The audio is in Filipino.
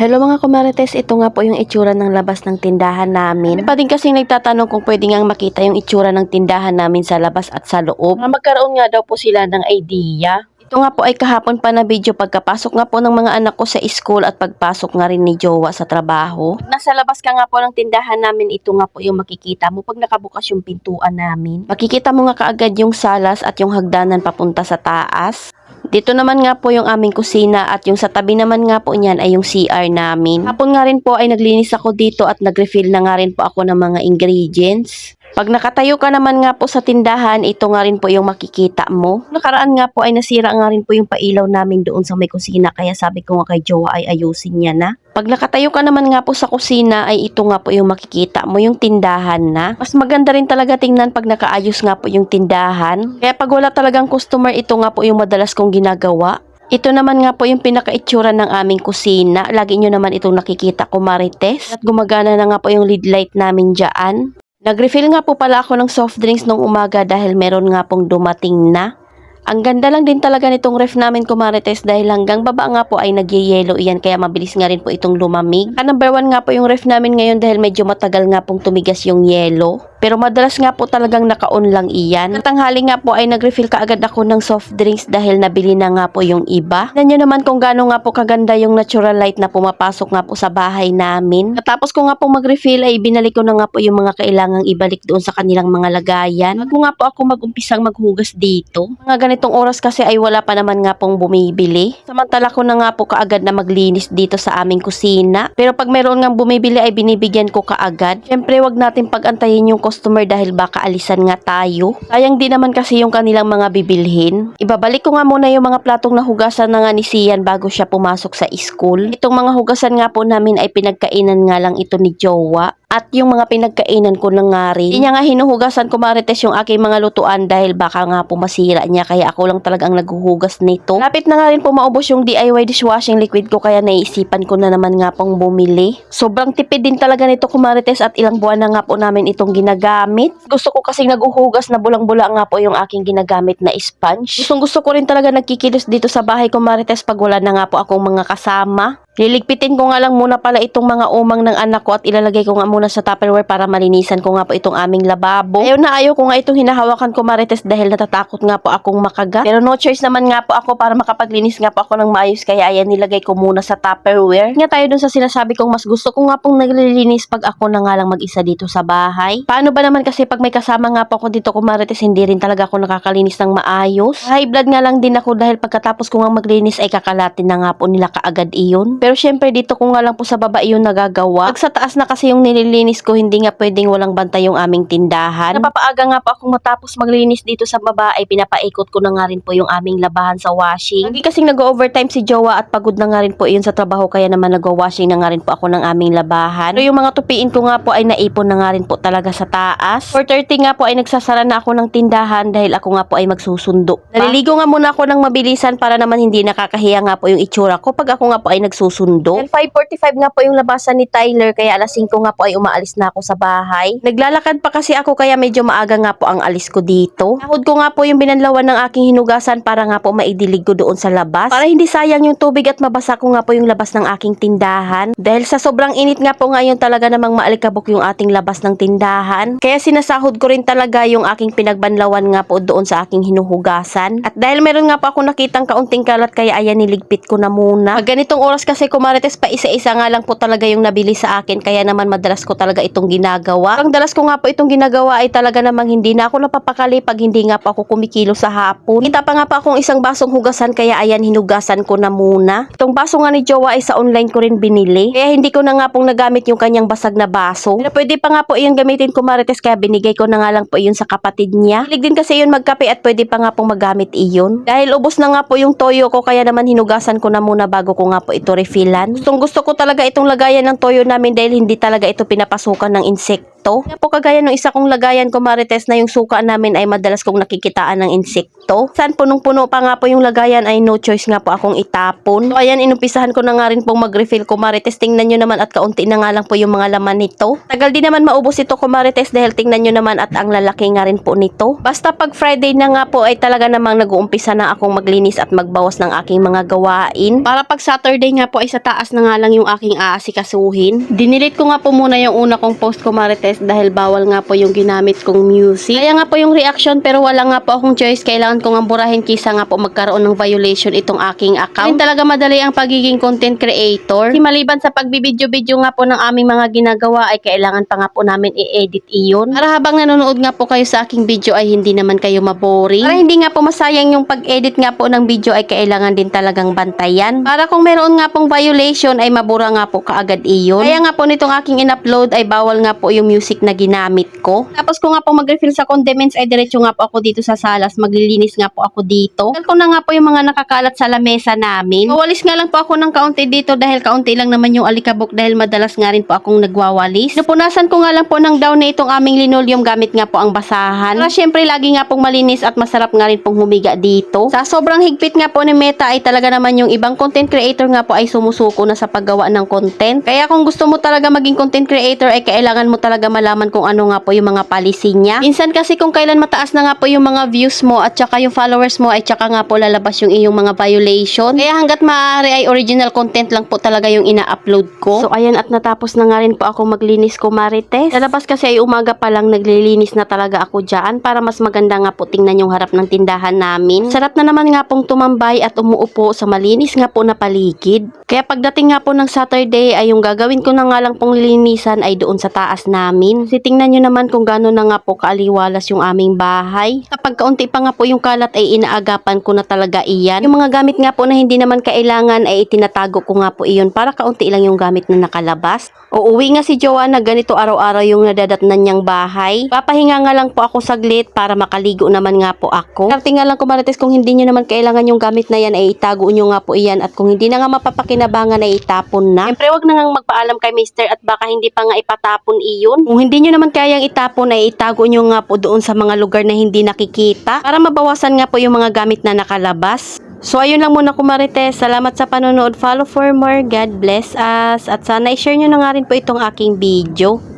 Hello mga kumarites, ito nga po yung itsura ng labas ng tindahan namin. May pa din kasing nagtatanong kung pwede nga makita yung itsura ng tindahan namin sa labas at sa loob. Magkaroon nga daw po sila ng idea. Ito nga po ay kahapon pa na video pagkapasok nga po ng mga anak ko sa school at pagpasok nga rin ni Jowa sa trabaho. Nasa labas ka nga po ng tindahan namin, ito nga po yung makikita mo pag nakabukas yung pintuan namin. Makikita mo nga kaagad yung salas at yung hagdanan papunta sa taas. Dito naman nga po yung aming kusina at yung sa tabi naman nga po niyan ay yung CR namin. Hapon nga rin po ay naglinis ako dito at nag-refill na nga rin po ako ng mga ingredients. Pag nakatayo ka naman nga po sa tindahan, ito nga rin po yung makikita mo. Nakaraan nga po ay nasira nga rin po yung pailaw namin doon sa may kusina, kaya sabi ko nga kay Jowa ay ayusin niya na. Pag nakatayo ka naman nga po sa kusina ay ito nga po yung makikita mo, yung tindahan na. Mas maganda rin talaga tingnan pag nakaayos nga po yung tindahan. Kaya pag wala talagang customer, ito nga po yung madalas kong ginagawa. Ito naman nga po yung pinaka-itsura ng aming kusina. Lagi nyo naman itong nakikita ko, Marites. At gumagana na nga po yung lead light namin dyan. Nag-refill nga po pala ako ng soft drinks nung umaga dahil meron nga pong dumating na. Ang ganda lang din talaga nitong ref namin, kumarites, dahil hanggang baba nga po ay nagyayelo iyan, kaya mabilis nga rin po itong lumamig. Number 1 nga po yung ref namin ngayon dahil medyo matagal nga pong tumigas yung yelo. Pero madalas nga po talagang naka-on lang iyan. Katanghali nga po ay nag-refill kaagad ako ng soft drinks dahil nabili na nga po yung iba. Tignan nyo naman kung gaano nga po kaganda yung natural light na pumapasok nga po sa bahay namin. Natapos ko nga po mag-refill ay binalik ko na nga po yung mga kailangang ibalik doon sa kanilang mga lagayan. Bago nga po ako mag-umpisang maghugas dito. Mga ganitong oras kasi ay wala pa naman nga pong bumibili. Samantala ko na nga po kaagad na maglinis dito sa aming kusina. Pero pag mayroon nga bumibili ay binibigyan ko kaagad. Syempre wag natin pagantayin yung customer dahil baka alisan nga tayo. Sayang din naman kasi yung kanilang mga bibilhin. Ibabalik ko nga muna yung mga platong na hugasan na nga ni Sian bago siya pumasok sa school. Itong mga hugasan nga po namin ay pinagkainan nga lang ito ni Jowa. At yung mga pinagkainan ko na nga rin. Hindi niya nga hinuhugasan, kumarites, yung aking mga lutuan dahil baka nga po masira niya. Kaya ako lang talagang naghuhugas nito. Lapit na nga rin po maubos yung DIY dishwashing liquid ko, kaya naisipan ko na naman nga pong bumili. Sobrang tipid din talaga nito, kumarites, at ilang buwan na nga po namin itong ginagamit. Gusto ko kasing naghuhugas na bulang-bula nga po yung aking ginagamit na sponge. Gusto ko rin talaga nagkikilos dito sa bahay, kumarites, pag wala na nga po akong mga kasama. Liligpitin ko nga lang muna pala itong mga umang ng anak ko at ilalagay ko nga muna sa Tupperware para malinisan ko nga po itong aming lababo. Ayaw ko nga itong hinahawakan, ko, Marites, dahil natatakot nga po akong makagat. Pero no choice naman nga po ako para makapaglinis nga po ako ng maayos, kaya ayan, nilagay ko muna sa Tupperware. Nga tayo dun sa sinasabi kong mas gusto ko nga pong naglilinis pag ako na nga lang mag-isa dito sa bahay. Paano ba naman kasi pag may kasama nga po ako dito, Marites, hindi rin talaga ako nakakalinis ng maayos. High blood nga lang din ako dahil pagkatapos ko nga maglinis ay kakalatin na nga po nila kaagad iyon. Pero syempre dito ko nga lang po sa baba yung nagagawa. Pag sa taas na kasi yung nililinis ko, hindi nga pwedeng walang bantay yung aming tindahan. Napapaaga nga po akong matapos maglinis dito sa baba ay pinapaikot ko na nga rin po yung aming labahan sa washing. Lagi kasing nag-overtime si Jowa at pagod na nga rin po iyon sa trabaho, kaya naman nag-washing na nga rin po ako ng aming labahan. Pero yung mga tupiin ko nga po ay naipon na nga rin po talaga sa taas. 4:30 nga po ay nagsasara na ako ng tindahan dahil ako nga po ay magsusundo. Naliligo nga muna ako ng mabilisan para naman hindi nakakahiya nga po yung itsura ko pag ako nga po ay nagsusundo. 5:45 nga po yung labasan ni Tyler, kaya alas 5 nga po ay umaalis na ako sa bahay. Naglalakad pa kasi ako, kaya medyo maaga nga po ang alis ko dito. Nahod ko nga po yung binanlawan ng aking hinugasan para nga po maidilig ko doon sa labas. Para hindi sayang yung tubig at mabasa ko nga po yung labas ng aking tindahan. Dahil sa sobrang init nga po ngayon, talaga namang maalikabok yung ating labas ng tindahan. Kaya sinasahod ko rin talaga yung aking pinagbanlawan nga po doon sa aking hinuhugasan. At dahil meron nga po ako nakitang kaunting kalat, kaya ayan, niligpit ko na muna. Pag ganitong oras kasi, kumarites, pa isa-isa nga lang po talaga yung nabili sa akin, kaya naman madalas ko talaga itong ginagawa. Ang dalas ko nga po itong ginagawa ay talaga namang hindi na ako napapakali pag hindi nga po ako kumikilo sa hapon. Kita pa nga pa akong isang basong hugasan, kaya ayan, hinugasan ko na muna. Itong baso nga ni Jowa ay sa online ko rin binili, kaya hindi ko na nga pong nagamit yung kanyang basag na baso. Pero pwede pa nga po iyon gamitin, kumarites, kaya binigay ko na nga lang po iyon sa kapatid niya. Hilig din kasi iyon magkape at pwede pa nga pong magamit iyon. Dahil ubos na nga po yung toyo ko, kaya naman hinugasan ko na muna bago ko nga po ito refillan. Gusto ko talaga itong lagayan ng toyo namin dahil hindi talaga ito pinapasukan ng insekto. insekto. Kaya po kagaya ng isa kong lagayan ko Marites na yung suka namin ay madalas kong nakikitaan ng insekto. Saan punong-puno pa nga po yung lagayan ay no choice nga po akong itapon. So ayan, inumpisahan ko na nga rin pong mag-refill ko Marites. Tingnan nyo naman at kaunti na nga lang po yung mga laman nito. Tagal din naman maubos ito ko Marites dahil tingnan nyo naman at ang lalaki nga rin po nito. Basta pag Friday na nga po ay talaga namang nag-uumpisa na akong maglinis at magbawas ng aking mga gawain. Para pag Saturday nga po ay sa taas na nga lang yung aking aasikasuhin. Dinilit ko nga po muna yung una kong post ko Marites dahil bawal nga po yung ginamit kong music. Kaya nga po yung reaction pero wala nga po akong choice. Kailangan kong amburahin kisa nga po magkaroon ng violation itong aking account. Hindi talaga madali ang pagiging content creator. Kasi maliban sa pagbibidyo-video nga po ng aming mga ginagawa ay kailangan pa nga po namin i-edit iyon. Para habang nanonood nga po kayo sa aking video ay hindi naman kayo maboring. Para hindi nga po masayang yung pag-edit nga po ng video ay kailangan din talagang bantayan. Para kung meron nga pong violation ay mabura nga po kaagad iyon. Kaya nga po nitong aking in-upload ay bawal nga po yung music na ginamit ko. Tapos ko nga po mag-refill sa condiments ay diretso nga po ako dito sa salas. Maglilinis nga po ako dito. Dahil ko na nga po yung mga nakakalat sa lamesa namin. Wawalis nga lang po ako ng kaunti dito dahil kaunti lang naman yung alikabok dahil madalas nga rin po akong nagwawalis. Napunasan ko nga lang po ng down na itong aming linoleum gamit nga po ang basahan. Para syempre lagi nga pong malinis at masarap nga rin pong humiga dito. Sa sobrang higpit nga po ni Meta ay talaga naman yung ibang content creator nga po ay sumusuko na sa paggawa ng content. Kaya kung gusto mo talaga maging content creator ay kailangan mo talaga malaman kung ano nga po yung mga policy niya. Minsan kasi kung kailan mataas na nga po yung mga views mo at saka yung followers mo ay saka nga po lalabas yung iyong mga violation. Kaya hanggat maaari ay original content lang po talaga yung ina-upload ko. So ayan, at natapos na nga rin po ako maglinis ko Marites. Lalabas kasi ay umaga pa lang naglilinis na talaga ako dyan para mas maganda nga po tingnan yung harap ng tindahan namin. Sarap na naman nga pong tumambay at umuupo sa malinis nga po na paligid. Kaya pagdating nga po ng Saturday ay yung gagawin ko na nga lang pong lilinisan ay doon sa taas namin. Kasi tingnan nyo naman kung gaano na nga po kaaliwalas yung aming bahay. Kapag kaunti pa nga po yung kalat ay inaagapan ko na talaga iyan. Yung mga gamit nga po na hindi naman kailangan ay itinatago ko nga po iyon para kaunti lang yung gamit na nakalabas. Uuwi nga si Joanna ganito araw-araw yung nadadatnan niyang bahay. Papahinga nga lang po ako saglit para makaligo naman nga po ako. Karte nga lang ko Marites kung hindi nyo naman kailangan yung gamit na yan ay itago nyo nga po iyan at kung hindi na nga mapapakinabangan ay itapon na. Siyempre wag na nga magpaalam kay Mister at baka hindi pa nga ipatapon iyon. Kung hindi nyo naman kayang itapon ay itago nyo nga po doon sa mga lugar na hindi nakikita para mabawasan nga po yung mga gamit na nakalabas. So ayun lang muna ko Marites. Salamat sa panonood. Follow for more. God bless us. At sana i-share nyo na nga rin po itong aking video.